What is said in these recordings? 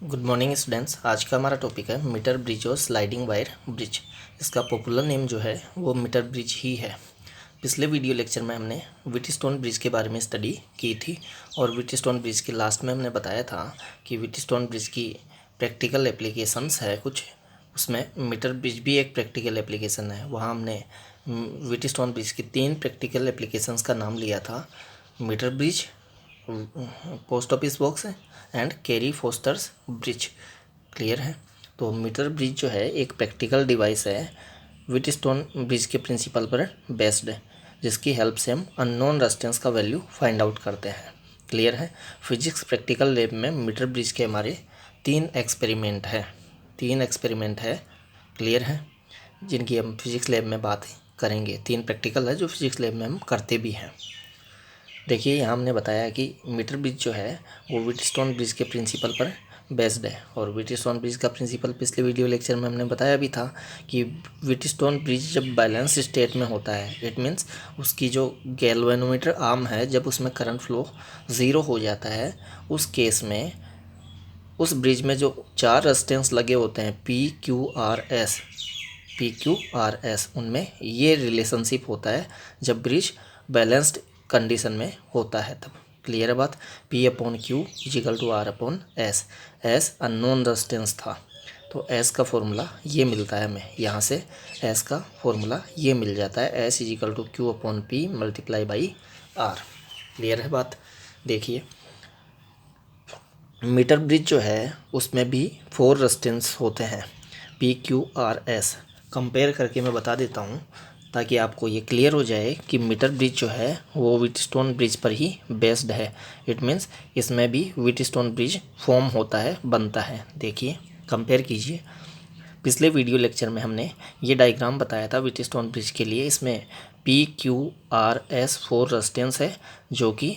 Good morning students. आज का हमारा टॉपिक है मीटर ब्रिज और स्लाइडिंग वायर ब्रिज। इसका पॉपुलर नेम जो है वो मीटर ब्रिज ही है। पिछले वीडियो लेक्चर में हमने व्हीटस्टोन ब्रिज के बारे में स्टडी की थी और व्हीटस्टोन ब्रिज के लास्ट में हमने बताया था कि व्हीटस्टोन ब्रिज की प्रैक्टिकल एप्लीकेशंस है कुछ, उसमें मीटर ब्रिज भी एक प्रैक्टिकल एप्लीकेशन है। वहाँ हमने व्हीटस्टोन ब्रिज की 3 प्रैक्टिकल एप्लीकेशंस का नाम लिया था, metre bridge, post office box and Carey Foster's bridge. Clear है। तो मीटर ब्रिज जो है एक प्रैक्टिकल डिवाइस है, व्हीटस्टोन ब्रिज के प्रिंसिपल पर बेस्ड है, जिसकी हेल्प से हम अननोन रेजिस्टेंस का वैल्यू फाइंड आउट करते हैं। क्लियर है। फिजिक्स प्रैक्टिकल लैब में मीटर ब्रिज के हमारे 3 एक्सपेरिमेंट है। क्लियर है, जिनकी हम फिजिक्स लैब में बात करेंगे। 3 प्रैक्टिकल है जो फिजिक्स लैब में हम करते भी हैं। देखिए, यहाँ हमने बताया कि मीटर ब्रिज जो है वो व्हीटस्टोन ब्रिज के प्रिंसिपल पर बेस्ड है। और व्हीटस्टोन ब्रिज का प्रिंसिपल पिछले वीडियो लेक्चर में हमने बताया भी था कि व्हीटस्टोन ब्रिज जब बैलेंस स्टेट में होता है, इट मीन्स उसकी जो गैल्वेनोमीटर आर्म है, जब उसमें करंट फ्लो 0 हो जाता है, उस केस में उस ब्रिज में जो 4 रेजिस्टेंस लगे होते हैं पी क्यू आर एस, उनमें ये रिलेशनशिप होता है जब ब्रिज बैलेंस्ड कंडीशन में होता है तब। क्लियर है बात। P upon Q is equal to R upon S. S unknown resistance था, तो एस का फॉर्मूला ये मिलता है हमें, यहाँ से एस का फॉर्मूला ये मिल जाता है, S is equal to Q upon P multiply by R. Clear है बात। देखिए, मीटर ब्रिज जो है उसमें भी 4 रेजिस्टेंस होते हैं, P Q R S। Compare करके मैं बता देता हूँ ताकि आपको ये क्लियर हो जाए कि मीटर ब्रिज जो है वो व्हीटस्टोन ब्रिज पर ही बेस्ड है। इट मीन्स इसमें भी व्हीटस्टोन ब्रिज फॉर्म होता है, बनता है। देखिए, कंपेयर कीजिए। पिछले वीडियो लेक्चर में हमने ये डायग्राम बताया था व्हीटस्टोन ब्रिज के लिए। इसमें P Q R S 4 resistance है जो कि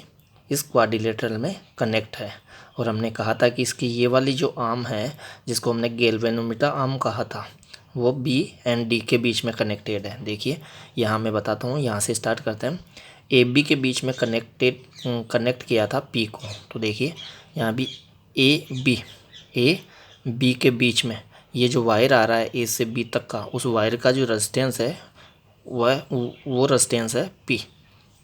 इस क्वाड्रिलेटरल में कनेक्ट है। और हमने कहा था कि इसकी ये वाली जो आर्म है, जिसको हमने गैल्वेनोमीटर आर्म कहा था, वो B एंड D के बीच में कनेक्टेड है। देखिए, यहाँ मैं बताता हूँ, यहाँ से स्टार्ट करते हैं। AB के बीच में कनेक्ट किया था P को। तो देखिए, यहाँ भी A B के बीच में ये जो वायर आ रहा है A से B तक का, उस वायर का जो रेजिस्टेंस है वो रेजिस्टेंस है P।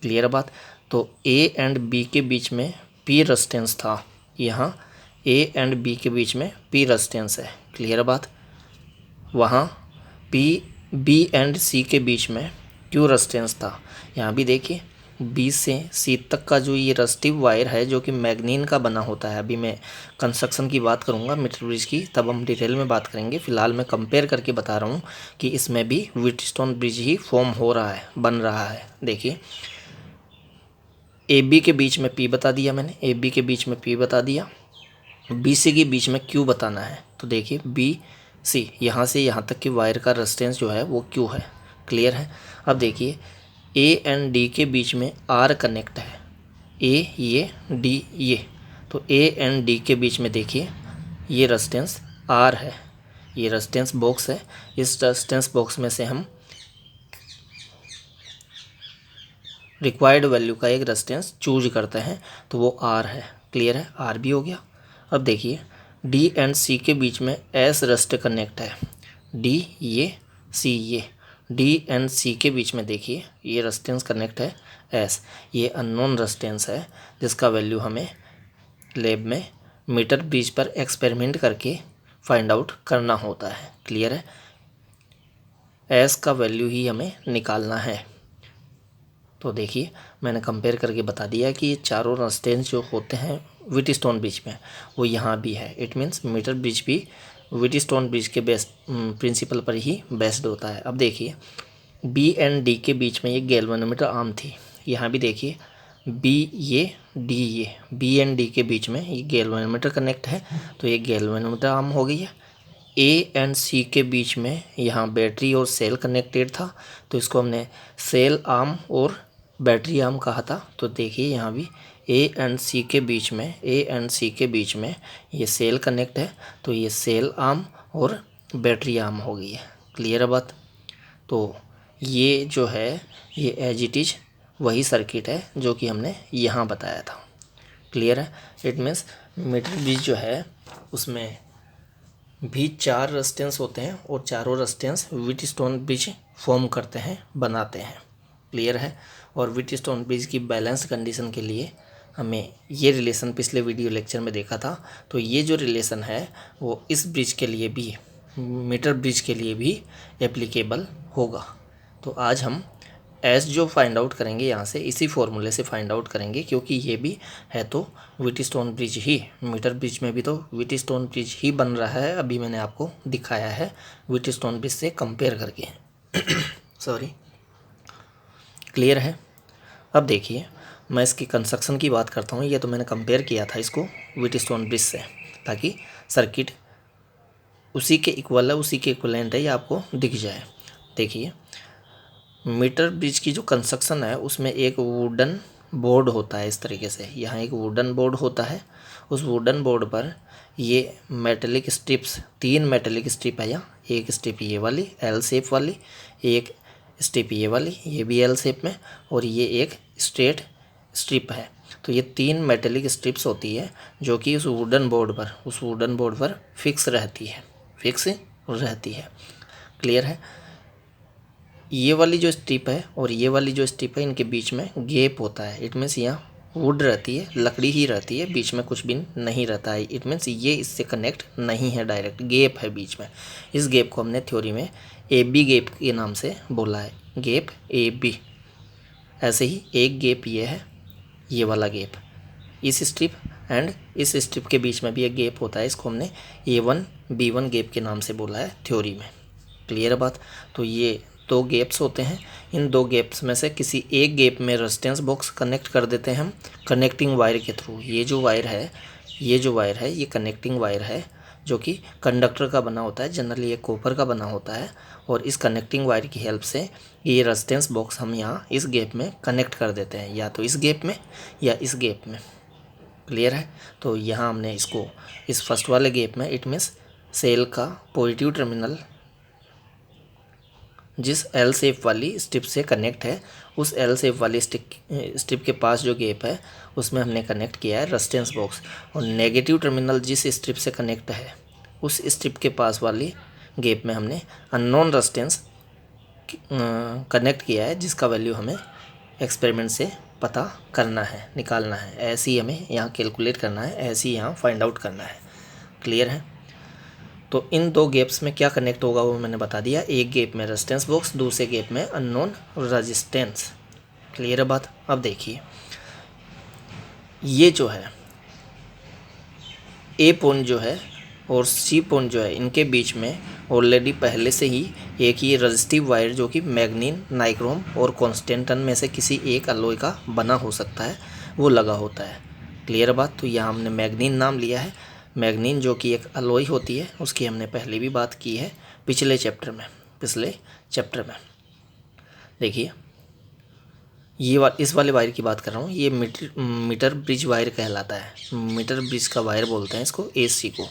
क्लियर बात। तो A एंड B के बीच में P रेजिस्टेंस था, यहाँ A एंड B के बीच में P रेजिस्टेंस है। क्लियर बात। वहाँ B एंड C के बीच में Q रेजिस्टेंस था। यहाँ भी देखिए, B से C तक का जो ये रेजिस्टिव वायर है जो कि मैग्नीन का बना होता है। अभी मैं कंस्ट्रक्शन की बात करूँगा मीटर ब्रिज की, तब हम डिटेल में बात करेंगे। फिलहाल मैं कंपेयर करके बता रहा हूँ कि इसमें भी व्हीटस्टोन ब्रिज ही फॉर्म हो रहा है, बन रहा है। देखिए, AB के बीच में P बता दिया मैंने, AB के बीच में P बता दिया, BC के बीच में Q बताना है। तो देखिए, BC यहाँ से यहाँ तक की वायर का रेजिस्टेंस जो है वो Q है। क्लियर है। अब देखिए, A एंड D के बीच में R कनेक्ट है, A ये D ये, तो A एंड D के बीच में देखिए ये रेजिस्टेंस R है, ये रेजिस्टेंस बॉक्स है। इस रेजिस्टेंस बॉक्स में से हम रिक्वायर्ड वैल्यू का एक रेजिस्टेंस चूज करते हैं, तो वो R है। क्लियर है, R भी हो गया। अब देखिए, D एंड C के बीच में S रेजिस्टर कनेक्ट है, D ये C ये, D एंड C के बीच में देखिए ये रेजिस्टेंस कनेक्ट है S। ये अननोन रेजिस्टेंस है जिसका वैल्यू हमें लैब में मीटर ब्रिज पर एक्सपेरिमेंट करके फाइंड आउट करना होता है। क्लियर है, S का वैल्यू ही हमें निकालना है। तो देखिए, मैंने कंपेयर करके बता दिया कि ये चारों रेजिस्टेंस जो होते हैं व्हीटस्टोन ब्रिज में, वो यहाँ भी है। इट मीन्स मीटर ब्रिज भी व्हीटस्टोन ब्रिज के बेस्ट प्रिंसिपल पर ही बेस्ड होता है। अब देखिए, B एंड D के बीच में ये गैल्वेनोमीटर आर्म थी। यहाँ भी देखिए, B ये D ये, B एंड D के बीच में ये गैल्वेनोमीटर कनेक्ट है, तो ये गैल्वेनोमीटर आर्म हो गई है। A एंड C के बीच में यहाँ बैटरी और सेल कनेक्टेड था, तो इसको हमने सेल आर्म और बैटरी आर्म कहा था। तो देखिए, यहाँ भी A एंड C के बीच में ये सेल कनेक्ट है, तो ये सेल आर्म और बैटरी आर्म हो गई है। क्लियर है बात। तो ये जो है ये एज इट इज वही सर्किट है जो कि हमने यहाँ बताया था। क्लियर है। इट मीन्स मीटर ब्रिज जो है उसमें भी 4 रेजिस्टेंस होते हैं और चारों रेजिस्टेंस व्हीटस्टोन ब्रिज फॉर्म करते हैं, बनाते हैं। क्लियर है। और व्हीटस्टोन ब्रिज की बैलेंस कंडीशन के लिए हमें ये रिलेशन पिछले वीडियो लेक्चर में देखा था, तो ये जो रिलेशन है वो इस ब्रिज के लिए भी, मीटर ब्रिज के लिए भी एप्लीकेबल होगा। तो आज हम एस जो फाइंड आउट करेंगे यहाँ से इसी फॉर्मूले से फाइंड आउट करेंगे, क्योंकि ये भी है तो व्हीटस्टोन ब्रिज ही, मीटर ब्रिज में भी तो व्हीटस्टोन ब्रिज ही बन रहा है। अभी मैंने आपको दिखाया है व्हीटस्टोन ब्रिज से कंपेयर करके सॉरी। क्लियर है। अब देखिए मैं इसकी कंस्ट्रक्शन की बात करता हूँ। ये तो मैंने कंपेयर किया था इसको व्हीटस्टोन ब्रिज से, ताकि सर्किट उसी के इक्वल है, उसी के इक्वलेंट है, ये आपको दिख जाए। देखिए मीटर ब्रिज की जो कंस्ट्रक्शन है उसमें एक वुडन बोर्ड होता है इस तरीके से। यहाँ एक वुडन बोर्ड होता है, उस वुडन बोर्ड पर ये मेटेलिक स्ट्रिप्स, 3 मेटेलिक स्ट्रिप है यहाँ, एक स्ट्रिप ये वाली एल शेप वाली, एक स्ट्रिप ये वाली ये भी एल शेप में, और ये एक स्ट्रेट स्ट्रिप है। तो ये 3 मेटेलिक स्ट्रिप्स होती है जो कि उस वुडन बोर्ड पर फिक्स रहती है। क्लियर है। ये वाली जो स्ट्रिप है और ये वाली जो स्ट्रिप है इनके बीच में गैप होता है। इट मीन्स यहाँ वुड रहती है, लकड़ी ही रहती है, बीच में कुछ भी नहीं रहता है। इट मीन्स ये इससे कनेक्ट नहीं है, डायरेक्ट गैप है बीच में। इस गैप को हमने थ्योरी में ए बी गैप के नाम से बोला है, गैप ए बी। ऐसे ही एक गैप ये है, ये वाला गैप, इस स्ट्रिप एंड इस स्ट्रिप के बीच में भी एक गैप होता है, इसको हमने A1 B1 गैप के नाम से बोला है थ्योरी में। क्लियर है बात। तो ये 2 गैप्स होते हैं, इन 2 गैप्स में से किसी एक गैप में रेजिस्टेंस बॉक्स कनेक्ट कर देते हैं हम कनेक्टिंग वायर के थ्रू। ये जो वायर है ये कनेक्टिंग वायर है जो कि कंडक्टर का बना होता है, जनरली ये कॉपर का बना होता है, और इस कनेक्टिंग वायर की हेल्प से ये रेजिस्टेंस बॉक्स हम यहाँ इस गैप में कनेक्ट कर देते हैं, या तो इस गैप में या इस गैप में। क्लियर है। तो यहाँ हमने इसको इस फर्स्ट वाले गैप में, इट मीन्स सेल का पॉजिटिव टर्मिनल जिस एल शेप वाली स्ट्रिप से कनेक्ट है, उस एल शेप वाली स्ट्रिप के पास जो गैप है उसमें हमने कनेक्ट किया है रेजिस्टेंस बॉक्स, और नेगेटिव टर्मिनल जिस स्ट्रिप से कनेक्ट है उस स्ट्रिप के पास वाली गैप में हमने अननोन रेजिस्टेंस कनेक्ट किया है, जिसका वैल्यू हमें एक्सपेरिमेंट से पता करना है, निकालना है। ऐसे ही हमें यहाँ कैलकुलेट करना है, ऐसे ही यहाँ फाइंड आउट करना है। क्लियर है। तो इन 2 गैप्स में क्या कनेक्ट होगा वो मैंने बता दिया। एक गैप में रेजिस्टेंस बॉक्स, दूसरे गैप में अननोन रेजिस्टेंस। क्लियर है बात। अब देखिए ये जो है ए पॉइंट जो है और सी पॉइंट जो है, इनके बीच में ऑलरेडी पहले से ही एक ही रजिस्टिव वायर जो कि मैग्नीन, नाइक्रोम और कॉन्स्टेंटन में से किसी एक अलॉय का बना हो सकता है, वो लगा होता है। क्लियर बात। तो यहाँ हमने मैग्नीन नाम लिया है। मैग्नीन जो कि एक अलॉय होती है, उसकी हमने पहले भी बात की है पिछले चैप्टर में। देखिए ये इस वाले वायर की बात कर रहा हूँ, ये मीटर ब्रिज वायर कहलाता है। मीटर ब्रिज का वायर बोलते हैं इसको, AC को।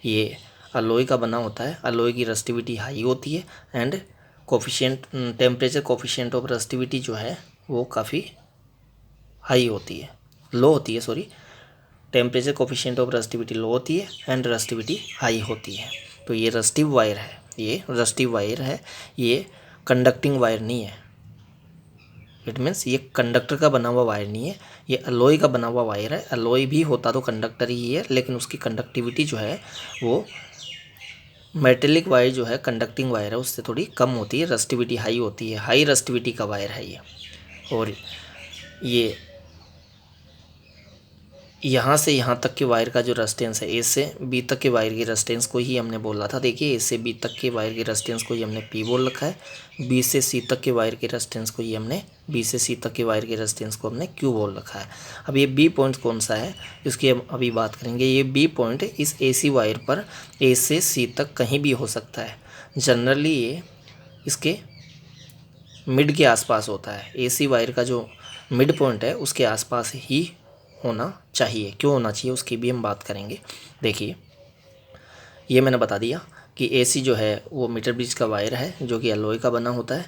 ये अलॉय का बना होता है, अलॉय की रेजिस्टिविटी हाई होती है and coefficient, temperature coefficient of resistivity जो है वो काफ़ी हाई होती है, लो होती है sorry. Temperature coefficient of resistivity low होती है एंड रेजिस्टिविटी हाई होती है। तो ये रेजिस्टिव वायर है, ये कंडक्टिंग वायर नहीं है। इट मीन्स ये कंडक्टर का बना हुआ वायर नहीं है, ये अलॉय का बना हुआ वायर है। अलॉय भी होता तो कंडक्टर ही है, लेकिन उसकी कंडक्टिविटी जो है वो मेटेलिक वायर जो है, कंडक्टिंग वायर है, उससे थोड़ी कम होती है, रेजिस्टिविटी हाई होती है। हाई रेजिस्टिविटी का वायर है ये। और ये यहाँ से यहाँ तक के वायर का जो रेजिस्टेंस है, ए से बी तक के वायर की रेजिस्टेंस को ही हमने बोला था। देखिए ए से बी तक के वायर की रेजिस्टेंस को ही हमने P बोल रखा है, बी से सी तक के वायर की रेजिस्टेंस को ही हमने Q बोल रखा है। अब ये बी पॉइंट कौन सा है इसकी हम अभी बात करेंगे। ये बी पॉइंट इस AC वायर पर ए से सी तक कहीं भी हो सकता है। जनरली ये इसके मिड के आसपास होता है। AC वायर का जो मिड पॉइंट है उसके आसपास ही होना चाहिए। क्यों होना चाहिए उसकी भी हम बात करेंगे। देखिए ये मैंने बता दिया कि AC जो है वो मीटर ब्रिज का वायर है जो कि अलॉय का बना होता है।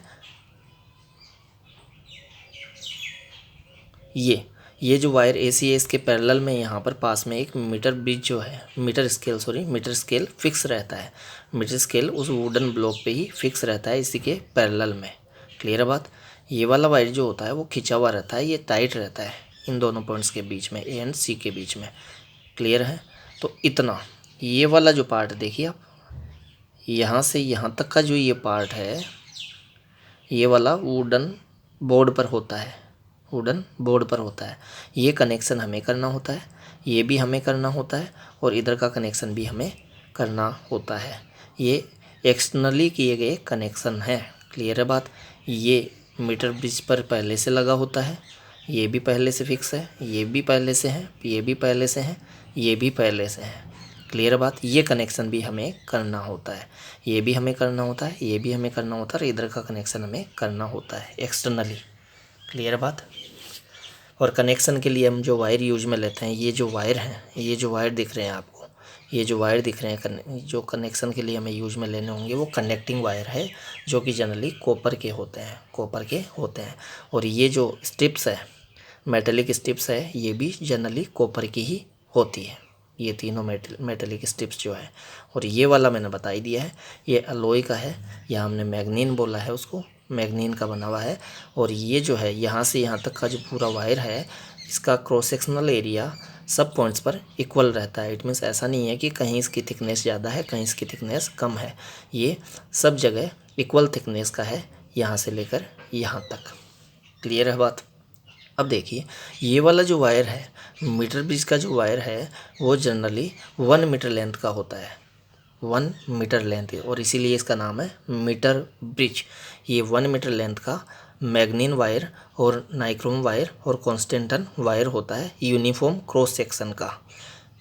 ये जो वायर AC है इसके पैरेलल में यहाँ पर पास में एक मीटर ब्रिज जो है, मीटर स्केल फिक्स रहता है। मीटर स्केल उस वुडन ब्लॉक पे ही फिक्स रहता है इसी के पैरेलल में। क्लियर है बात। ये वाला वायर जो होता है वो खिंचा हुआ रहता है, ये टाइट रहता है इन दोनों पॉइंट्स के बीच में, A एंड C के बीच में। क्लियर है। तो इतना ये वाला जो पार्ट देखिए आप, यहाँ से यहाँ तक का जो ये पार्ट है ये वाला वुडन बोर्ड पर होता है, वुडन बोर्ड पर होता है। ये कनेक्शन हमें करना होता है, ये भी हमें करना होता है, और इधर का कनेक्शन भी हमें करना होता है। ये एक्सटर्नली किए गए कनेक्शन है। क्लियर है बात। ये मीटर ब्रिज पर पहले से लगा होता है, ये भी पहले से फिक्स है, ये भी पहले से है, ये भी पहले से है, ये भी पहले से है। क्लियर बात। ये कनेक्शन भी हमें करना होता है, ये भी हमें करना होता है, ये भी हमें करना होता है, और इधर का कनेक्शन हमें करना होता है एक्सटर्नली। क्लियर बात। और कनेक्शन के लिए हम जो वायर यूज में लेते हैं, ये जो वायर हैं, ये जो वायर दिख रहे हैं आपको, ये जो वायर दिख रहे हैं जो कनेक्शन के लिए हमें यूज में लेने होंगे वो कनेक्टिंग वायर है, जो कि जनरली कॉपर के होते हैं। और ये जो स्ट्रिप्स है, मेटेलिक स्ट्रिप्स है, ये भी जनरली कॉपर की ही होती है। ये तीनों मेटेलिक स्ट्रिप्स जो है। और ये वाला मैंने बता ही दिया है, ये अलॉय का है, या हमने मैग्नीन बोला है उसको, मैग्नीन का बना हुआ है। और ये जो है यहाँ से यहाँ तक का जो पूरा वायर है, इसका क्रॉस सेक्शनल एरिया सब पॉइंट्स पर इक्वल रहता है। इट मीन्स ऐसा नहीं है कि कहीं इसकी थिकनेस ज़्यादा है, कहीं इसकी थिकनेस कम है। ये सब जगह इक्वल थिकनेस का है, यहाँ से लेकर यहाँ तक। क्लियर है बात। अब देखिए ये वाला जो वायर है, मीटर ब्रिज का जो वायर है, वो जनरली 1 मीटर लेंथ का होता है, 1 मीटर लेंथ, और इसीलिए इसका नाम है मीटर ब्रिज। ये 1 मीटर लेंथ का मैग्नीन वायर और नाइक्रोम वायर और कॉन्स्टेंटन वायर होता है, यूनिफॉर्म क्रॉस सेक्शन का।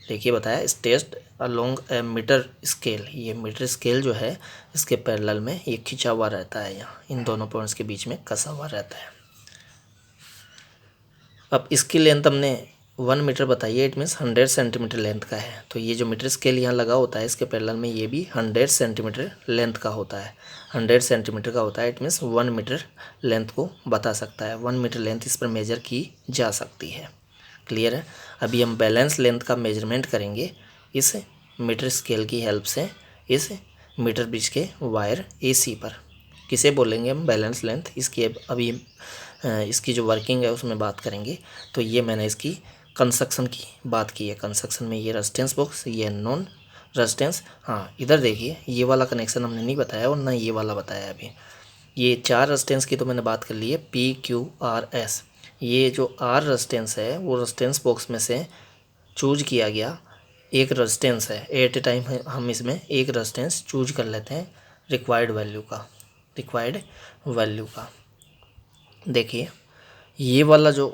देखिए बताया स्ट्रेच्ड अलोंग ए मीटर स्केल। ये मीटर स्केल जो है इसके पैरेलल में ये खिंचा हुआ रहता है, यहाँ इन दोनों पॉइंट्स के बीच में कसा हुआ रहता है। अब इसकी लेंथ हमने 1 मीटर बताई है, इट मीन्स 100 सेंटीमीटर लेंथ का है। तो ये जो मीटर स्केल यहाँ लगा होता है इसके पैरेलल में, ये भी 100 सेंटीमीटर लेंथ का होता है, 100 सेंटीमीटर का होता है। इट मीन्स 1 मीटर लेंथ को बता सकता है, 1 मीटर लेंथ इस पर मेजर की जा सकती है। क्लियर है। अभी हम बैलेंस लेंथ का मेजरमेंट करेंगे इस मीटर स्केल की हेल्प से, इस मीटर ब्रिज के वायर AC पर। किसे बोलेंगे हम बैलेंस लेंथ, इसकी अभी इसकी जो वर्किंग है उसमें बात करेंगे। तो ये मैंने इसकी कंस्ट्रक्शन की बात की है। कंस्ट्रक्शन में ये रेजिस्टेंस बॉक्स, ये नॉन रेजिस्टेंस। हाँ इधर देखिए ये वाला कनेक्शन हमने नहीं बताया और ना ये वाला बताया अभी। ये 4 रेजिस्टेंस की तो मैंने बात कर ली है, PQRS। ये जो R रेजिस्टेंस है वो रेजिस्टेंस बॉक्स में से चूज किया गया एक रेजिस्टेंस है। एट ए टाइम हम इसमें एक रेजिस्टेंस चूज कर लेते हैं रिक्वायर्ड वैल्यू का। देखिए ये वाला जो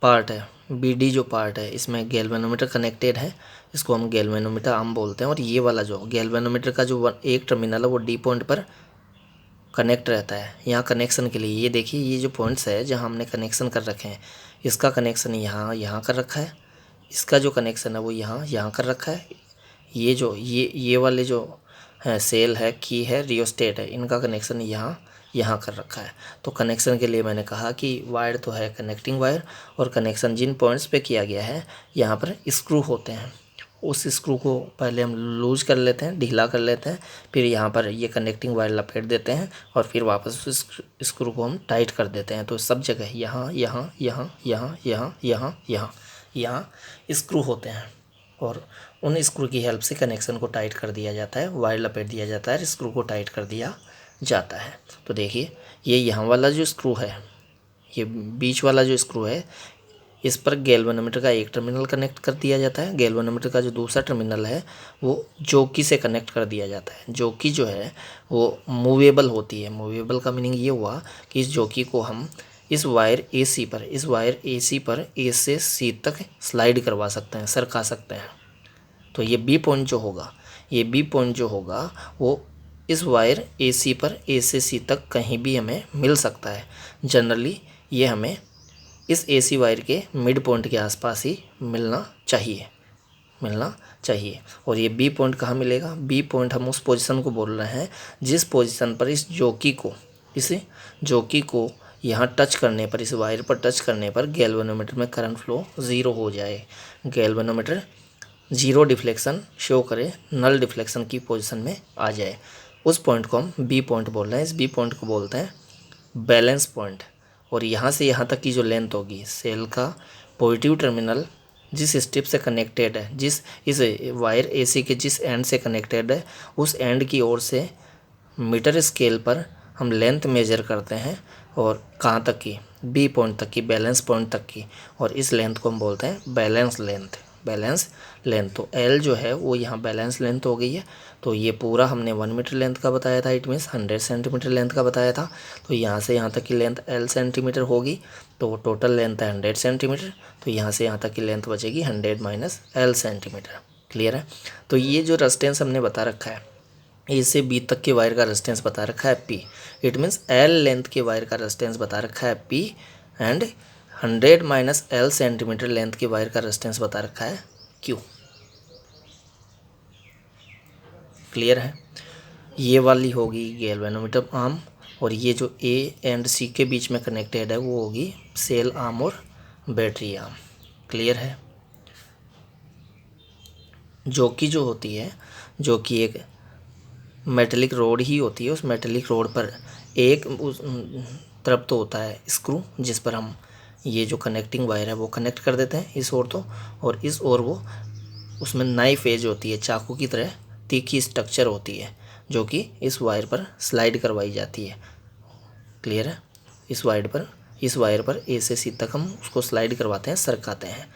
पार्ट है, BD जो पार्ट है, इसमें गैल्वेनोमीटर कनेक्टेड है, इसको हम गैल्वेनोमीटर आम बोलते हैं। और ये वाला जो गैल्वेनोमीटर का जो एक टर्मिनल है वो D पॉइंट पर कनेक्ट रहता है। यहाँ कनेक्शन के लिए ये देखिए ये जो पॉइंट्स है जहाँ हमने कनेक्शन कर रखे हैं, इसका कनेक्शन यहाँ कर रखा है, इसका जो कनेक्शन है वो यहाँ कर रखा है। ये जो ये वाले जो है सेल है, की है, रियोस्टेट है, इनका कनेक्शन यहाँ कर रखा है। तो कनेक्शन के लिए मैंने कहा कि वायर तो है कनेक्टिंग वायर, और कनेक्शन जिन पॉइंट्स पे किया गया है यहाँ पर स्क्रू होते हैं, उस स्क्रू को पहले हम लूज कर लेते हैं, ढीला कर लेते हैं, फिर यहाँ पर ये कनेक्टिंग वायर लपेट देते हैं और फिर वापस उस स्क्रू को हम टाइट कर देते हैं। तो सब जगह यहाँ स्क्रू होते हैं, और उन स्क्रू की हेल्प से कनेक्शन को टाइट कर दिया जाता है, वायर लपेट दिया जाता है, स्क्रू को टाइट कर दिया जाता है। तो देखिए ये यहाँ वाला जो स्क्रू है, ये बीच वाला जो स्क्रू है, इस पर गैल्वेनोमीटर का एक टर्मिनल कनेक्ट कर दिया जाता है। गैल्वेनोमीटर का जो दूसरा टर्मिनल है वो जॉकी से कनेक्ट कर दिया जाता है। जॉकी जो है वो मूवेबल होती है। मूवेबल का मीनिंग ये हुआ कि इस जॉकी को हम इस वायर AC पर A से C तक स्लाइड करवा सकते हैं, सरका सकते हैं। तो ये B पॉइंट जो होगा वो इस वायर AC पर A से C तक कहीं भी हमें मिल सकता है। जनरली ये हमें इस AC वायर के मिड पॉइंट के आसपास ही मिलना चाहिए। और ये B पॉइंट कहाँ मिलेगा? B पॉइंट हम उस पोजीशन को बोल रहे हैं जिस पोजीशन पर इस जॉकी को यहाँ टच करने पर, इस वायर पर टच करने पर गैल्वेनोमीटर में करंट फ्लो ज़ीरो हो जाए, गैल्वेनोमीटर जीरो डिफ्लेक्शन शो करे, नल डिफ्लेक्शन की पोजीशन में आ जाए, उस पॉइंट को हम बी पॉइंट बोल रहे हैं। इस बी पॉइंट को बोलते हैं बैलेंस पॉइंट। और यहाँ से यहाँ तक की जो लेंथ होगी सेल का पॉजिटिव टर्मिनल जिस स्ट्रिप से कनेक्टेड है, जिस इस वायर एसी के जिस एंड से कनेक्टेड है, उस एंड की ओर से मीटर स्केल पर हम लेंथ मेजर करते हैं, और कहाँ तक की, बी पॉइंट तक की, बैलेंस पॉइंट तक की, और इस लेंथ को हम बोलते हैं बैलेंस लेंथ। बैलेंस लेंथ तो एल जो है वो यहाँ बैलेंस लेंथ हो गई है। तो ये पूरा हमने 1 मीटर लेंथ का बताया था, इट मीन्स 100 सेंटीमीटर लेंथ का बताया था। तो यहाँ से यहाँ तक की लेंथ एल सेंटीमीटर होगी, तो टोटल लेंथ है 100 सेंटीमीटर। तो यहाँ से यहाँ तक की लेंथ बचेगी 100 माइनस एल सेंटीमीटर। क्लियर है। तो ये जो रेजिस्टेंस हमने बता रखा है, ए से बी तक के वायर का रेजिस्टेंस बता रखा है P, it means L length के वायर का रेजिस्टेंस बता रखा है P, and 100 minus L centimetre length के वायर का रेजिस्टेंस बता रखा है क्यू। क्लियर है। ये वाली होगी गैल्वेनोमीटर आर्म, और ये जो ए एंड सी के बीच में कनेक्टेड है वो होगी सेल आर्म और बैटरी आर्म। क्लियर है। जो होती है, जो कि एक मेटेलिक रोड ही होती है, उस मेटेलिक रोड पर एक उस तरफ तो होता है स्क्रू, जिस पर हम ये जो कनेक्टिंग वायर है वो कनेक्ट कर देते हैं इस ओर तो, और इस ओर वो उसमें नाइफ एज होती है, चाकू की तरह तीखी स्ट्रक्चर होती है, जो कि इस वायर पर स्लाइड करवाई जाती है। क्लियर है। इस वायर पर ए से सी तक हम उसको स्लाइड करवाते हैं, सरकाते हैं।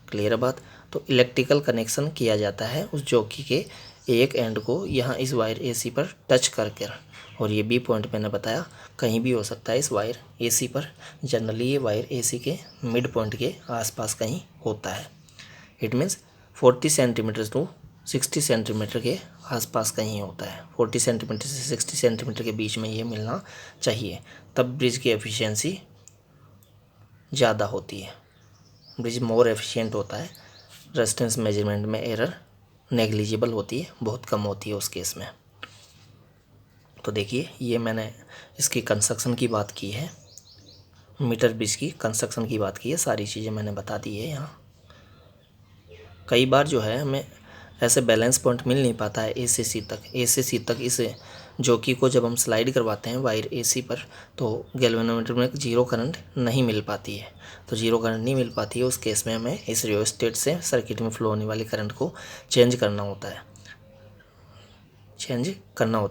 क्लियर है बात। तो इलेक्ट्रिकल कनेक्शन किया जाता है उस जॉकी के एक एंड को यहाँ इस वायर एसी पर टच करके, और ये बी पॉइंट मैंने बताया कहीं भी हो सकता है इस वायर एसी पर। जनरली ये वायर एसी के मिड पॉइंट के आसपास कहीं होता है, it means 40 centimetre to 60 centimetre के आसपास कहीं होता है। 40 सेंटीमीटर से 60 सेंटीमीटर के बीच में ये मिलना चाहिए, तब ब्रिज की एफिशिएंसी ज़्यादा होती है, ब्रिज मोर एफिशिएंट होता है। रेजिस्टेंस मेजरमेंट में एरर नेग्लिजिबल होती है, बहुत कम होती है उस केस में। तो देखिए ये मैंने इसकी कंस्ट्रक्शन की बात की है, मीटर ब्रिज की कंस्ट्रक्शन की बात की है, सारी चीज़ें मैंने बता दी है यहाँ। कई बार जो है हमें ऐसे बैलेंस पॉइंट मिल नहीं पाता है ए से सी तक इस जॉकी को जब हम स्लाइड करवाते हैं वायर एसी पर, तो गैल्वेनोमीटर में जीरो करंट नहीं मिल पाती है। तो जीरो करंट नहीं मिल पाती है, उस केस में हमें इस रियोस्टेट से सर्किट में फ्लो होने वाली करंट को चेंज करना होता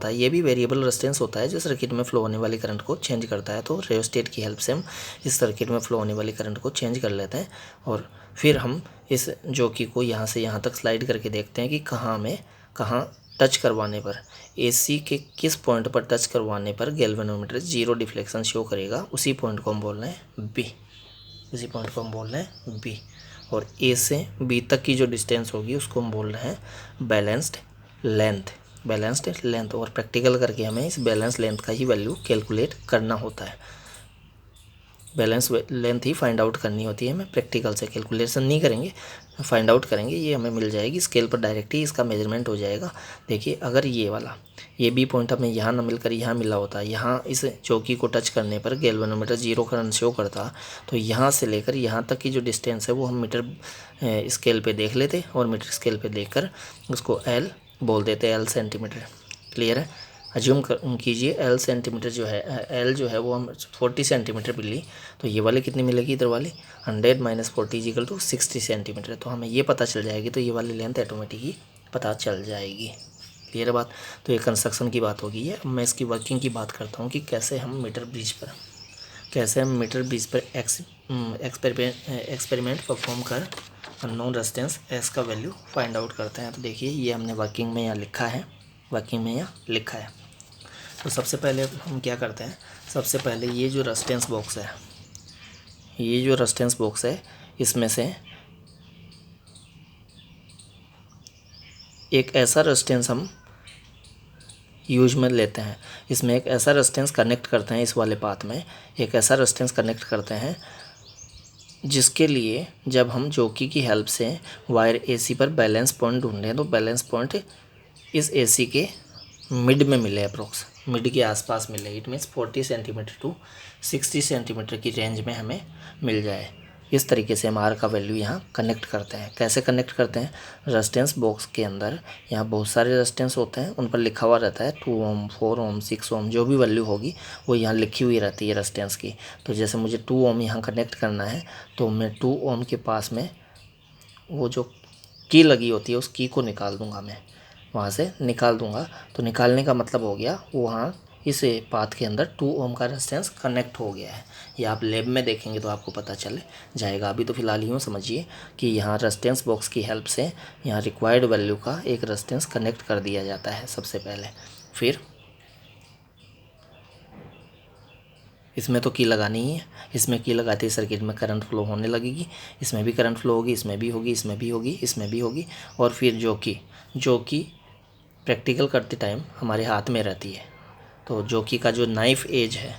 है। ये भी वेरिएबल रेजिस्टेंस होता है जो सर्किट में फ्लो होने वाली करंट को चेंज करता है। तो रियोस्टेट की हेल्प से हम इस सर्किट में फ्लो होने वाली करंट को चेंज कर लेते हैं, और फिर हम इस जॉकी को यहाँ से यहाँ तक स्लाइड करके देखते हैं कि कहाँ टच करवाने पर, एसी के किस पॉइंट पर टच करवाने पर गैल्वेनोमीटर जीरो डिफ्लेक्शन शो करेगा। उसी पॉइंट को हम बोल रहे हैं बी। और ए से बी तक की जो डिस्टेंस होगी उसको हम बोल रहे हैं बैलेंस्ड लेंथ। और प्रैक्टिकल करके हमें इस बैलेंस लेंथ का ही वैल्यू कैलकुलेट करना होता है, बैलेंस लेंथ ही फाइंड आउट करनी होती है। हमें प्रैक्टिकल से कैलकुलेशन नहीं करेंगे, फाइंड आउट करेंगे, ये हमें मिल जाएगी स्केल पर डायरेक्ट ही इसका मेजरमेंट हो जाएगा। देखिए अगर ये बी पॉइंट हमें यहाँ ना मिलकर यहाँ मिला होता, यहाँ इस चौकी को टच करने पर गैल्वेनोमीटर जीरो करंट शो करता, तो यहाँ से लेकर यहाँ तक की जो डिस्टेंस है वो हम मीटर स्केल पे देख लेते, और मीटर स्केल पे देखकर उसको एल बोल देते, एल सेंटीमीटर। क्लियर है। अज्यूम कीजिए एल सेंटीमीटर जो है, एल जो है वो हम 40 सेंटीमीटर मिली, तो ये वाली कितनी मिलेगी, इधर वाली 100 माइनस 40 इक्वल टू 60 सेंटीमीटर। तो हमें ये पता चल जाएगी, तो ये वाली लेंथ ऑटोमेटिक ही पता चल जाएगी। क्लियर बात। तो ये कंस्ट्रक्शन की बात होगी है। अब मैं इसकी वर्किंग की बात करता हूँ कि कैसे हम मीटर ब्रिज पर एक्सपेरिमेंट परफॉर्म कर अननोन रेजिस्टेंस एस का वैल्यू फाइंड आउट करते हैं। तो देखिए ये हमने वर्किंग में यहाँ लिखा है। तो सबसे पहले हम क्या करते हैं, सबसे पहले ये जो रेजिस्टेंस बॉक्स है, इसमें से एक ऐसा रेजिस्टेंस हम यूज में लेते हैं। इसमें एक ऐसा रेजिस्टेंस कनेक्ट करते हैं, इस वाले पाथ में एक ऐसा रेजिस्टेंस कनेक्ट करते हैं जिसके लिए जब हम जॉकी की हेल्प से वायर एसी पर बैलेंस पॉइंट ढूंढें, तो बैलेंस पॉइंट इस एसी के मिड में मिले, अप्रोक्स मिड के आसपास मिले, it means 40 centimetre to 60 centimetre की रेंज में हमें मिल जाए। इस तरीके से हम आर का वैल्यू यहाँ कनेक्ट करते हैं। कैसे कनेक्ट करते हैं, रेजिस्टेंस बॉक्स के अंदर यहाँ बहुत सारे रेजिस्टेंस होते हैं, उन पर लिखा हुआ रहता है 2 ओम, 4 ओम, 6 ओम, जो भी वैल्यू होगी वो यहाँ लिखी हुई रहती है रेजिस्टेंस की। तो जैसे मुझे 2 ओम यहाँ कनेक्ट करना है, तो मैं 2 ओम के पास में वो जो की लगी होती है उस की को निकाल दूंगा, मैं वहाँ से निकाल दूंगा। तो निकालने का मतलब हो गया वहाँ इस पाथ के अंदर 2 ओम का रेजिस्टेंस कनेक्ट हो गया है। ये आप लैब में देखेंगे तो आपको पता चल जाएगा। अभी तो फिलहाल यूँ समझिए कि यहाँ रेजिस्टेंस बॉक्स की हेल्प से यहाँ रिक्वायर्ड वैल्यू का एक रेजिस्टेंस कनेक्ट कर दिया जाता है सबसे पहले। फिर इसमें तो की लगानी ही है, इसमें की लगाते ही सर्किट में करंट फ्लो होने लगेगी, इसमें भी करंट फ्लो होगी, इसमें भी होगी, इसमें भी होगी, इसमें भी होगी। और फिर जो कि प्रैक्टिकल करते टाइम हमारे हाथ में रहती है। तो जोकी का जो नाइफ एज है,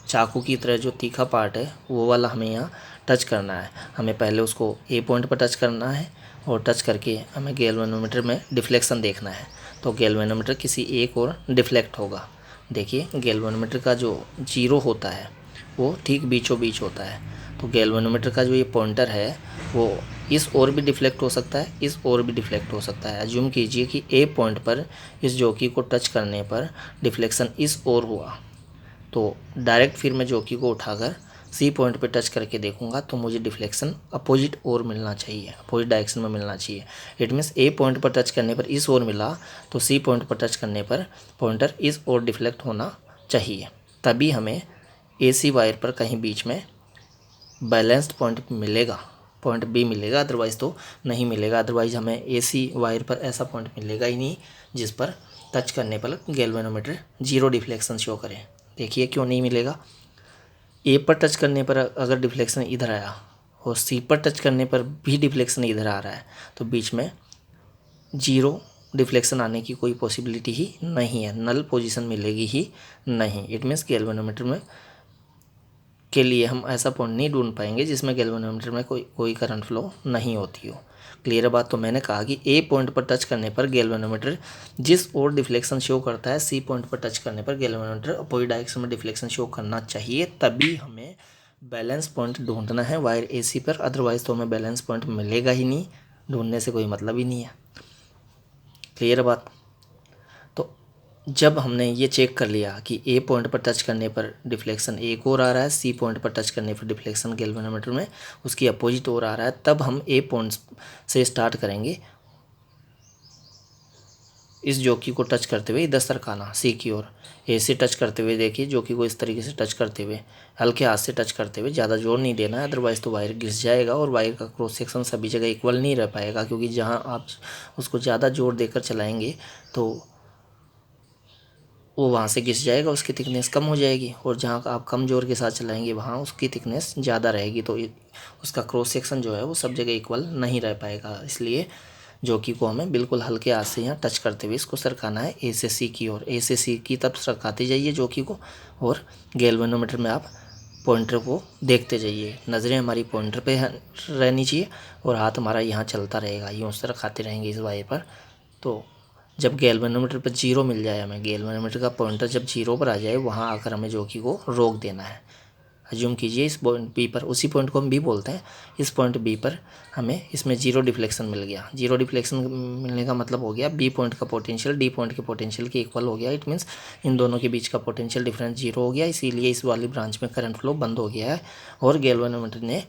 चाकू की तरह जो तीखा पार्ट है, वो वाला हमें यहाँ टच करना है। हमें पहले उसको ए पॉइंट पर टच करना है और टच करके हमें गैल्वेनोमीटर में डिफ्लेक्शन देखना है। तो गैल्वेनोमीटर किसी एक और डिफ्लेक्ट होगा। देखिए गैल्वेनोमीटर का जो जीरो होता है वो ठीक बीचों बीच होता है। तो गैल्वेनोमीटर का जो ये पॉइंटर है वो इस ओर भी डिफ्लेक्ट हो सकता है, इस ओर भी डिफ्लेक्ट हो सकता है। अज्यूम कीजिए कि ए पॉइंट पर इस जोकी को टच करने पर डिफ्लेक्शन इस ओर हुआ, तो डायरेक्ट फिर मैं जोकी को उठाकर सी पॉइंट पे टच करके देखूंगा तो मुझे डिफ्लेक्शन अपोजिट ओर मिलना चाहिए, अपोजिट डायरेक्शन में मिलना चाहिए। इट मीन्स ए पॉइंट पर टच करने पर इस ओर मिला तो सी पॉइंट पर टच करने पर पॉइंटर इस ओर डिफ्लेक्ट होना चाहिए। तभी हमें ए सी वायर पर कहीं बीच में बैलेंस्ड पॉइंट मिलेगा, पॉइंट बी मिलेगा, अदरवाइज़ तो नहीं मिलेगा। अदरवाइज़ हमें ए सी वायर पर ऐसा पॉइंट मिलेगा ही नहीं जिस पर टच करने पर गैल्वेनोमीटर जीरो डिफ्लेक्शन शो करे। देखिए क्यों नहीं मिलेगा। ए पर टच करने पर अगर डिफ्लेक्शन इधर आया और सी पर टच करने पर भी डिफ्लेक्शन इधर आ रहा है तो बीच में जीरो डिफ्लेक्शन आने की कोई पॉसिबिलिटी ही नहीं है, नल पोजीशन मिलेगी ही नहीं। इट मीन्स गैल्वेनोमीटर में के लिए हम ऐसा पॉइंट नहीं ढूंढ पाएंगे जिसमें गैल्वेनोमीटर में कोई करंट फ्लो नहीं होती हो। क्लियर है बात। तो मैंने कहा कि ए पॉइंट पर टच करने पर गैल्वेनोमीटर जिस ओर डिफ्लेक्शन शो करता है, सी पॉइंट पर टच करने पर गैल्वेनोमीटर अपोजिट डायरेक्शन में डिफ्लेक्शन शो करना चाहिए। तभी हमें बैलेंस पॉइंट ढूंढना है वायर एसी पर, अदरवाइज तो हमें बैलेंस पॉइंट मिलेगा ही नहीं, ढूंढने से कोई मतलब ही नहीं है। क्लियर बात। तो जब हमने ये चेक कर लिया कि ए पॉइंट पर टच करने पर डिफ्लेक्शन एक और आ रहा है, सी पॉइंट पर टच करने पर डिफ्लेक्शन गैल्वेनोमीटर में उसकी अपोजिट और आ रहा है, तब हम ए पॉइंट से स्टार्ट करेंगे इस जोकी को टच करते हुए इधर सरकाना सी की ओर। ए से टच करते हुए देखिए जोकी को इस तरीके से टच करते हुए, हल्के हाथ से टच करते हुए, ज़्यादा जोर नहीं देना है, अदरवाइज़ तो वायर घिस जाएगा और वायर का क्रॉस सेक्शन सभी जगह इक्वल नहीं रह पाएगा। क्योंकि जहाँ आप उसको ज़्यादा जोर देकर चलाएंगे तो वो वहाँ से घिस जाएगा, उसकी थिकनेस कम हो जाएगी, और जहाँ आप कम जोर के साथ चलाएंगे वहाँ उसकी थिकनेस ज़्यादा रहेगी। तो उसका क्रॉस सेक्शन जो है वो सब जगह इक्वल नहीं रह पाएगा। इसलिए जोकी को हमें बिल्कुल हल्के हाथ से यहाँ टच करते हुए इसको सरकाना है ए से सी की ओर। ए से सी की तब सरकाते जाइए जोकी को, और गैल्वेनोमीटर में आप पॉइंटर को देखते जाइए। नज़रें हमारी पॉइंटर पे रहनी चाहिए और हाथ हमारा यहाँ चलता रहेगा, यूँ सरकाते रहेंगे इस वायर पर। तो जब गैल्वेनोमीटर पर जीरो मिल जाए, हमें गैल्वेनोमीटर का पॉइंटर जब जीरो पर आ जाए, वहाँ आकर हमें जोकी को रोक देना है। अज्यूम कीजिए इस पॉइंट बी पर, उसी पॉइंट को हम बी बोलते हैं, इस पॉइंट बी पर हमें इसमें जीरो डिफ्लेक्शन मिल गया। जीरो डिफ्लेक्शन मिलने का मतलब हो गया बी पॉइंट का पोटेंशियल डी पॉइंट के पोटेंशियल के इक्वल हो गया। इट मीन्स इन दोनों के बीच का पोटेंशियल डिफरेंस जीरो हो गया, इसीलिए इस वाली ब्रांच में करंट फ्लो बंद हो गया है और गैल्वेनोमीटर ने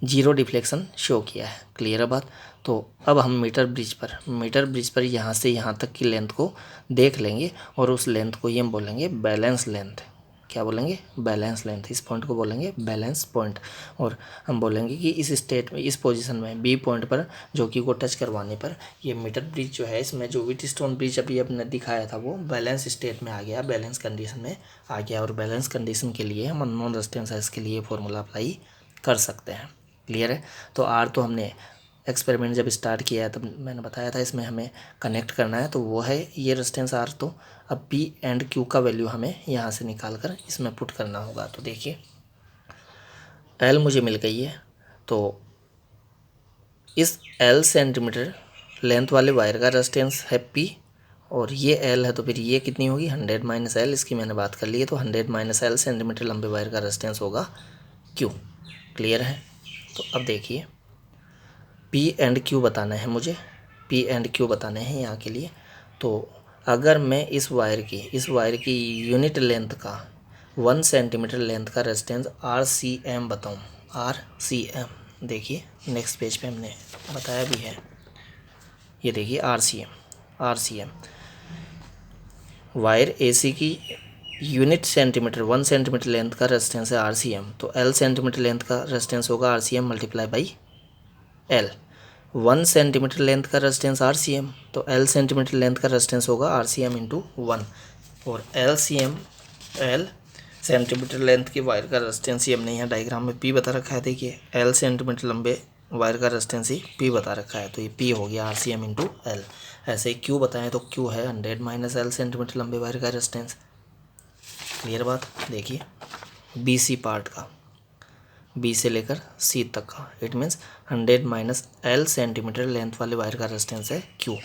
जीरो डिफ्लेक्शन शो किया है। क्लियर है बात। तो अब हम मीटर ब्रिज पर यहाँ से यहाँ तक की लेंथ को देख लेंगे और उस लेंथ को ये हम बोलेंगे बैलेंस लेंथ। क्या बोलेंगे? Balance length. इस पॉइंट को बोलेंगे बैलेंस पॉइंट। और हम बोलेंगे कि इस स्टेट में, इस पोजीशन में बी पॉइंट पर जोकी को टच करवाने पर ये मीटर ब्रिज जो है, इसमें जो व्हीटस्टोन ब्रिज अभी आपने दिखाया था वो बैलेंस स्टेट में आ गया, बैलेंस कंडीशन में आ गया। और बैलेंस कंडीशन के लिए हम नॉन रेजिस्टेंस है, इसके लिए फॉर्मूला अप्लाई कर सकते हैं। क्लियर है। तो आर तो हमने एक्सपेरिमेंट जब स्टार्ट किया है तब मैंने बताया था इसमें हमें कनेक्ट करना है, तो वो है ये रेजिस्टेंस आर। तो अब पी एंड क्यू का वैल्यू हमें यहाँ से निकाल कर इसमें पुट करना होगा। तो देखिए एल मुझे मिल गई है, तो इस एल सेंटीमीटर लेंथ वाले वायर का रेजिस्टेंस है पी और ये एल है तो फिर ये कितनी होगी 100 माइनस एल, इसकी मैंने बात कर ली है। तो 100 माइनस एल सेंटीमीटर लंबे वायर का रेजिस्टेंस होगा क्यू। क्लियर है। तो अब देखिए पी एंड क्यू बताना है मुझे, पी एंड क्यू बताने हैं यहाँ के लिए। तो अगर मैं इस वायर की यूनिट लेंथ का 1 सेंटीमीटर लेंथ का रेजिस्टेंस आर सी एम बताऊँ, आर सी एम, देखिए नेक्स्ट पेज पे हमने बताया भी है, ये देखिए R C M wire AC की यूनिट सेंटीमीटर 1 सेंटीमीटर लेंथ का रेजिस्टेंस है आर सी एम। तो एल सेंटीमीटर लेंथ का रेजिस्टेंस होगा R C M multiply by L. 1 centimetre length का रेजिस्टेंस आर सी एम, तो एल सेंटीमीटर लेंथ का resistance होगा आर सी एम इंटू 1। और L C M, L centimetre length की wire का resistance ही हमने यहाँ डायग्राम में पी बता रखा है। देखिए एल सेंटीमीटर लंबे वायर का रेजिस्टेंस ही पी बता रखा है, तो ये पी हो गया R C M into L. ऐसे ही क्यू बताएं तो क्यू है 100 माइनस एल सेंटीमीटर लंबे वायर का रेजिस्टेंस। क्लियर बात। देखिए बी सी पार्ट का, बी से लेकर सी तक का, it means 100 minus L centimetre length वाले वायर का रेजिस्टेंस है क्यू।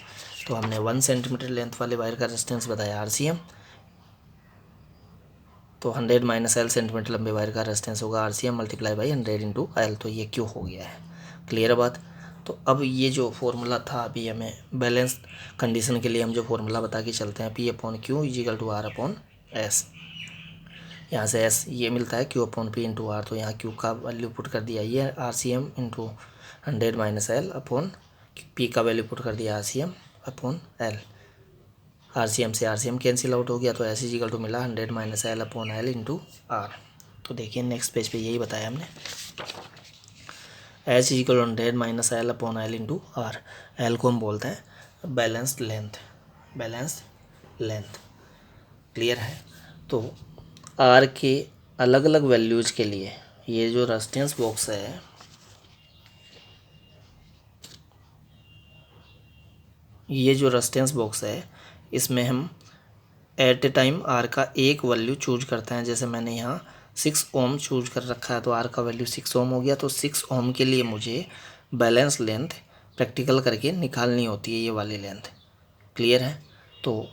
तो हमने 1 सेंटीमीटर लेंथ वाले वायर का रेजिस्टेंस बताया आर सी एम, तो 100 माइनस एल सेंटीमीटर लंबे वायर का रेजिस्टेंस होगा R C M multiply by 100 into L, तो ये क्यू हो गया है। क्लियर बात। तो अब ये जो फॉर्मूला था अभी हमें बैलेंस कंडीशन के लिए हम जो फॉर्मूला बता के चलते हैं, P upon Q is equal to R upon S. यहाँ से एस ये मिलता है Q upon P into R, तो यहाँ क्यू का वैल्यू पुट कर दिया, ये R C M into 100 minus L upon P का वैल्यू पुट कर दिया R C M upon L. R C M से R C M cancel out हो गया, तो एस इजिकल टू मिला 100 minus L upon L into R. तो देखिए नेक्स्ट पेज पे यही बताया हमने, S is equal 100 minus L upon L into R. एल को हम बोलते हैं balanced length, balanced length. Clear है। तो आर के अलग अलग वैल्यूज के लिए ये जो रेजिस्टेंस बॉक्स है, ये जो रेजिस्टेंस बॉक्स है इसमें हम एट ए टाइम आर का एक वैल्यू चूज करते हैं। जैसे मैंने यहाँ 6 ओम चूज कर रखा है, तो आर का वैल्यू 6 ओम हो गया। तो 6 ओम के लिए मुझे बैलेंस लेंथ प्रैक्टिकल करके निकालनी होती है, ये वाली लेंथ। क्लियर है। तो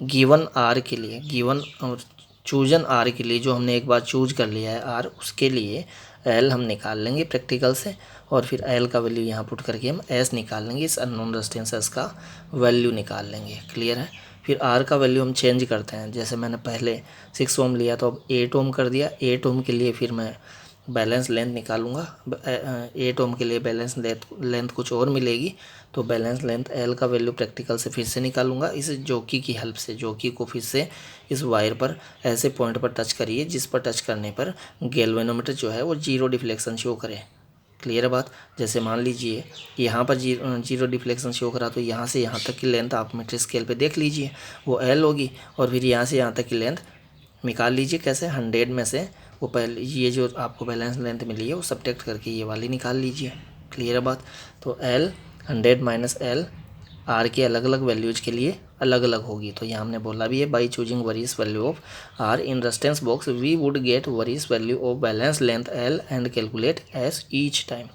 गिवन आर के लिए, गिवन और चूजन आर के लिए जो हमने एक बार चूज कर लिया है आर, उसके लिए एल हम निकाल लेंगे प्रैक्टिकल से, और फिर एल का वैल्यू यहाँ पुट करके हम एस निकाल लेंगे, इस अननोन रेजिस्टेंस एस का वैल्यू निकाल लेंगे। क्लियर है। फिर आर का वैल्यू हम चेंज करते हैं, जैसे मैंने पहले 6 ओम लिया तो अब 8 ओम कर दिया। 8 ओम के लिए फिर मैं बैलेंस लेंथ निकालूंगा, 8 ओम के लिए बैलेंस लेंथ कुछ और मिलेगी, तो बैलेंस लेंथ एल का वैल्यू प्रैक्टिकल से फिर से निकालूंगा इस जॉकी की हेल्प से। जॉकी को फिर से इस वायर पर ऐसे पॉइंट पर टच करिए जिस पर टच करने पर गैल्वेनोमीटर जो है वो जीरो डिफ्लेक्शन शो करे। क्लियर बात। जैसे मान लीजिए यहाँ पर जीरो डिफ्लेक्शन शो करा, तो यहाँ से यहाँ तक की लेंथ आप मीटर स्केल पे देख लीजिए, वो एल होगी। और फिर यहाँ से यहाँ तक की लेंथ निकाल लीजिए, कैसे 100 में से वो पहले ये जो आपको बैलेंस लेंथ मिली है वो सब्ट्रैक्ट करके ये वाली निकाल लीजिए। क्लियर बात। तो एल 100 माइनस एल आर के अलग अलग वैल्यूज के लिए अलग अलग होगी। तो यहाँ हमने बोला भी है, by choosing various value of R in resistance box we would get various value of balance length L and calculate S each time.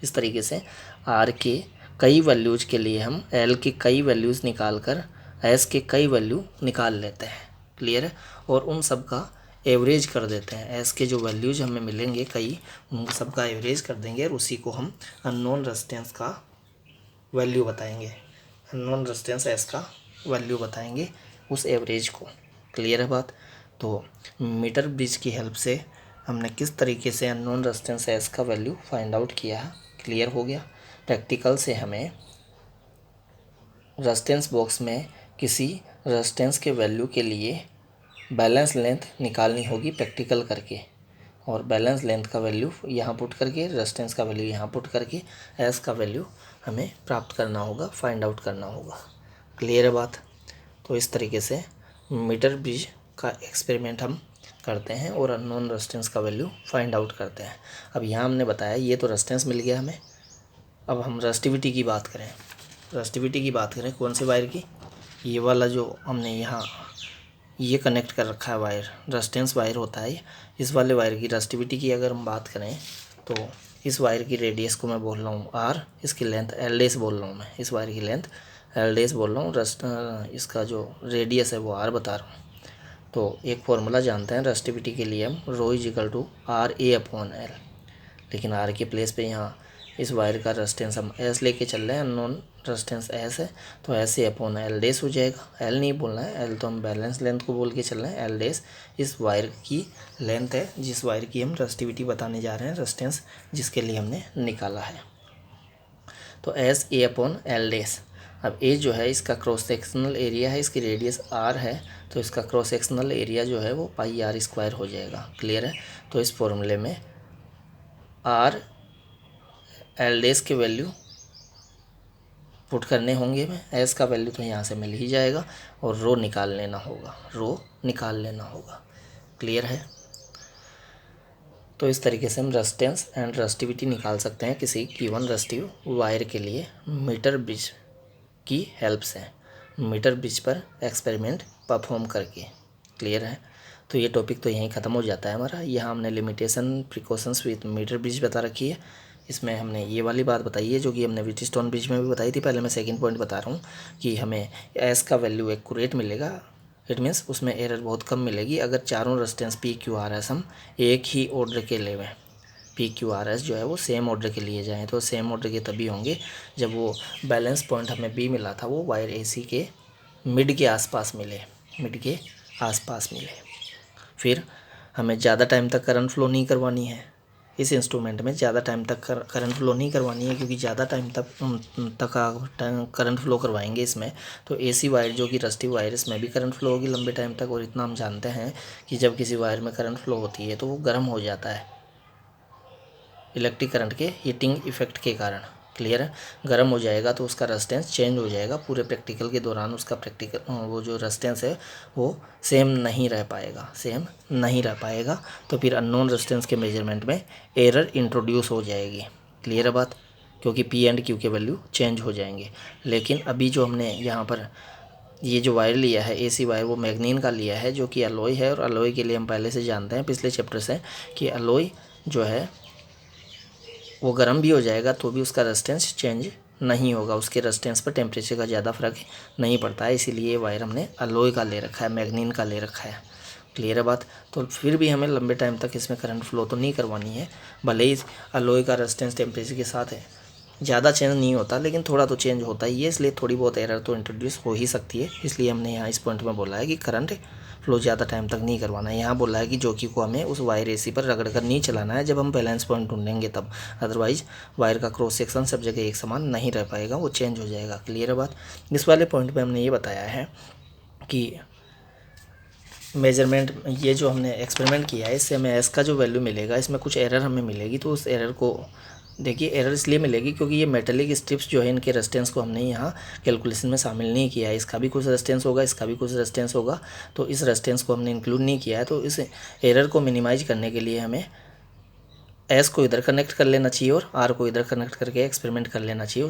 इस तरीके से आर के कई वैल्यूज के लिए हम एल के कई वैल्यूज़ निकाल कर एस के कई वैल्यू निकाल लेते हैं। क्लियर है। और उन सब का एवरेज कर देते हैं, एस के जो वैल्यूज हमें मिलेंगे कई, उन सब का एवरेज कर देंगे और उसी को हम अननोन रेजिस्टेंस का वैल्यू बताएंगे, अननोन रेजिस्टेंस एस का वैल्यू बताएंगे उस एवरेज को। क्लियर है बात। तो मीटर ब्रिज की हेल्प से हमने किस तरीके से अननोन रेजिस्टेंस एस का वैल्यू फाइंड आउट किया है, क्लियर हो गया। प्रैक्टिकल से हमें रेजिस्टेंस बॉक्स में किसी रेजिस्टेंस के वैल्यू के लिए बैलेंस लेंथ निकालनी होगी प्रैक्टिकल करके, और बैलेंस लेंथ का वैल्यू यहाँ पुट करके रेजिस्टेंस का वैल्यू यहाँ पुट करके एस का वैल्यू हमें प्राप्त करना होगा, फाइंड आउट करना होगा। क्लियर है बात। तो इस तरीके से मीटर ब्रिज का एक्सपेरिमेंट हम करते हैं और अननोन रेजिस्टेंस का वैल्यू फाइंड आउट करते हैं। अब यहाँ हमने बताया ये तो रेजिस्टेंस मिल गया हमें। अब हम रेजिस्टिविटी की बात करें, रेजिस्टिविटी की बात करें कौन से वायर की, ये वाला जो हमने यहाँ ये कनेक्ट कर रखा है वायर, रेजिस्टेंस वायर होता है। इस वाले वायर की रेजिस्टिविटी की अगर हम बात करें तो इस वायर की रेडियस को मैं बोल रहा हूँ आर, इसकी लेंथ एल डेस बोल रहा हूँ मैं, इस वायर की लेंथ एल डेस बोल रहा हूँ, इसका जो रेडियस है वो आर बता रहा हूँ। तो एक फॉर्मूला जानते हैं रेसिस्टिविटी के लिए हम, rho is equal to R A upon L, लेकिन आर के प्लेस पे यहाँ इस वायर का रेजिस्टेंस हम एस लेके चल रहे हैं, अननोन रेजिस्टेंस एस है, तो एस ए अपॉन एल डेस हो जाएगा। एल नहीं बोलना है, एल तो हम बैलेंस लेंथ को बोल के चल रहे हैं, एल डेस इस वायर की लेंथ है जिस वायर की हम रेजिस्टिविटी बताने जा रहे हैं, रेजिस्टेंस जिसके लिए हमने निकाला है। तो एस ए अपॉन एल डेस, अब ए जो है इसका क्रॉस सेक्शनल एरिया है, इसकी रेडियस आर है, तो इसका क्रॉस सेक्शनल एरिया जो है वो पाई आर स्क्वायर हो जाएगा। क्लियर है। तो इस फॉर्मूले में आर एल डेस के वैल्यू पुट करने होंगे, में एस का वैल्यू तो यहाँ से मिल ही जाएगा, और रो निकाल लेना होगा, रो निकाल लेना होगा। क्लियर है। तो इस तरीके से हम रेजिस्टेंस एंड रेजिस्टिविटी निकाल सकते हैं किसी गिवन रेजिस्टिव वायर के लिए मीटर ब्रिज की हेल्प से, मीटर ब्रिज पर एक्सपेरिमेंट परफॉर्म करके। क्लियर है। तो ये टॉपिक तो यहीं ख़त्म हो जाता है हमारा। यहाँ हमने limitation precautions with metre bridge बता रखी है, इसमें हमने ये वाली बात बताई है जो कि हमने व्हीटस्टोन ब्रिज में भी बताई थी। पहले मैं सेकंड पॉइंट बता रहा हूँ कि हमें एस का वैल्यू एक्यूरेट मिलेगा, इट मीन्स उसमें एरर बहुत कम मिलेगी अगर चारों resistance P Q R S हम एक ही ऑर्डर के लेवें। पी क्यू आर एस जो है वो सेम ऑर्डर के लिए जाएँ, तो सेम ऑर्डर के तभी होंगे जब वो बैलेंस पॉइंट हमें बी मिला था वो वायर ए सी के मिड के आसपास मिले, मिड के आसपास मिले। फिर हमें ज़्यादा टाइम तक करंट फ्लो नहीं करवानी है, इस इंस्ट्रूमेंट में ज़्यादा टाइम तक करंट फ्लो नहीं करवानी है, क्योंकि ज़्यादा टाइम तक करंट फ्लो करवाएंगे इसमें तो एसी वायर जो कि रेजिस्टिव वायर इसमें भी करंट फ्लो होगी लंबे टाइम तक। और इतना हम जानते हैं कि जब किसी वायर में करंट फ्लो होती है तो वो गर्म हो जाता है इलेक्ट्रिक करंट के हीटिंग इफेक्ट के कारण। क्लियर है। गर्म हो जाएगा तो उसका रेजिस्टेंस चेंज हो जाएगा, पूरे प्रैक्टिकल के दौरान उसका वो जो रेजिस्टेंस है वो सेम नहीं रह पाएगा, सेम नहीं रह पाएगा। तो फिर अननोन रेजिस्टेंस के मेजरमेंट में एरर इंट्रोड्यूस हो जाएगी। क्लियर है बात, क्योंकि पी एंड क्यू के वैल्यू चेंज हो जाएंगे। लेकिन अभी जो हमने यहाँ पर ये जो वायर लिया है एसी वायर वो मैग्नीन का लिया है जो कि अलॉय है, और अलॉय के लिए हम पहले से जानते हैं पिछले चैप्टर से कि अलॉय जो है वो गर्म भी हो जाएगा तो भी उसका रेजिस्टेंस चेंज नहीं होगा, उसके रेजिस्टेंस पर टेम्परेचर का ज़्यादा फर्क नहीं पड़ता है। इसीलिए ये वायर हमने अलॉय का ले रखा है, मैग्नीन का ले रखा है। क्लियर है बात। तो फिर भी हमें लंबे टाइम तक इसमें करंट फ्लो तो नहीं करवानी है, भले ही अलॉय का रेजिस्टेंस टेम्परेचर के साथ है ज़्यादा चेंज नहीं होता, लेकिन थोड़ा तो चेंज होता ही है, इसलिए थोड़ी बहुत एरर तो इंट्रोड्यूस हो ही सकती है। इसलिए हमने यहाँ इस पॉइंट में बोला है कि करंट फ्लो ज़्यादा टाइम तक नहीं करवाना है। यहाँ बोला है कि जॉकी को हमें उस वायर एसी पर रगड़ कर नहीं चलाना है जब हम बैलेंस पॉइंट ढूंढेंगे तब, अदरवाइज वायर का क्रॉस सेक्शन सब जगह एक समान नहीं रह पाएगा, वो चेंज हो जाएगा। क्लियर है बात। इस वाले पॉइंट पे हमने ये बताया है कि मेजरमेंट, ये जो हमने एक्सपेरिमेंट किया है इससे हमें एस का जो वैल्यू मिलेगा इसमें कुछ एरर हमें मिलेगी, तो उस एरर को देखिए, एरर इसलिए मिलेगी क्योंकि ये मेटेलिक स्ट्रिप्स जो है इनके रेजिस्टेंस को हमने यहाँ कैलकुलेशन में शामिल नहीं किया है। इसका भी कुछ रेजिस्टेंस होगा, इसका भी कुछ रेजिस्टेंस होगा, तो इस रेजिस्टेंस को हमने इंक्लूड नहीं किया है। तो इस एरर को मिनिमाइज करने के लिए हमें एस को इधर कनेक्ट कर लेना चाहिए और आर को इधर कनेक्ट करके एक्सपेरिमेंट कर लेना चाहिए,